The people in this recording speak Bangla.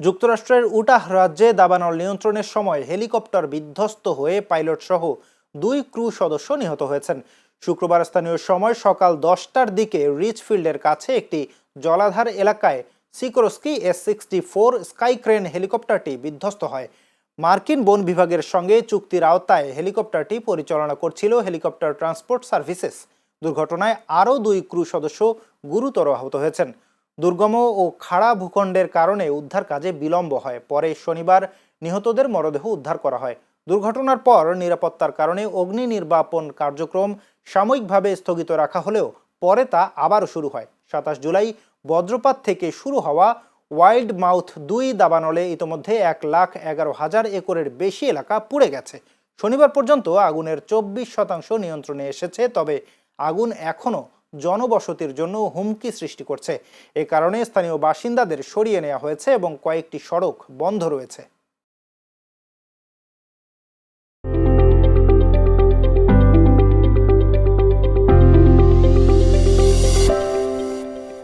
যুক্তরাষ্ট্রের উটাহ রাজ্যে দাবানল নিয়ন্ত্রণের সময় হেলিকপ্টার বিধ্বস্ত হয়ে পাইলট সহ 2 ক্রু সদস্য নিহত হয়েছেন। শুক্রবার স্থানীয় সময় সকাল 10টার দিকে রিচফিল্ডের কাছে একটি জলাধার এলাকায় সিকোরস্কি S-64 স্কাইক্রেন হেলিকপ্টারটি বিধ্বস্ত হয়। মার্কিন বন বিভাগের সঙ্গে চুক্তির আওতায় হেলিকপ্টারটি পরিচালনা করছিল হেলিকপ্টার ট্রান্সপোর্ট সার্ভিসেস। দুর্ঘটনায় আরও 2 ক্রু সদস্য গুরুতর আহত হয়েছেন। দুর্গম ও খাড়া ভূখণ্ডের কারণে উদ্ধার কাজে বিলম্ব হয়। পরে শনিবার নিহতদের মরদেহ উদ্ধার করা হয়। দুর্ঘটনার পর নিরাপত্তার কারণে অগ্নি নির্বাপন কার্যক্রম সাময়িকভাবে স্থগিত রাখা হলেও পরে তা আবারও শুরু হয়। 27 জুলাই বজ্রপাত থেকে শুরু হওয়া ওয়াইল্ড মাউথ 2 দাবানলে ইতোমধ্যে 1,11,000 একরের বেশি এলাকা পুড়ে গেছে। শনিবার পর্যন্ত আগুনের 24% নিয়ন্ত্রণে এসেছে, তবে আগুন এখনও জনবসতির জন্য হুমকি সৃষ্টি করছে। এ কারণে স্থানীয় বাসিন্দাদের সরিয়ে নেওয়া হয়েছে এবং কয়েকটি সড়ক বন্ধ রয়েছে।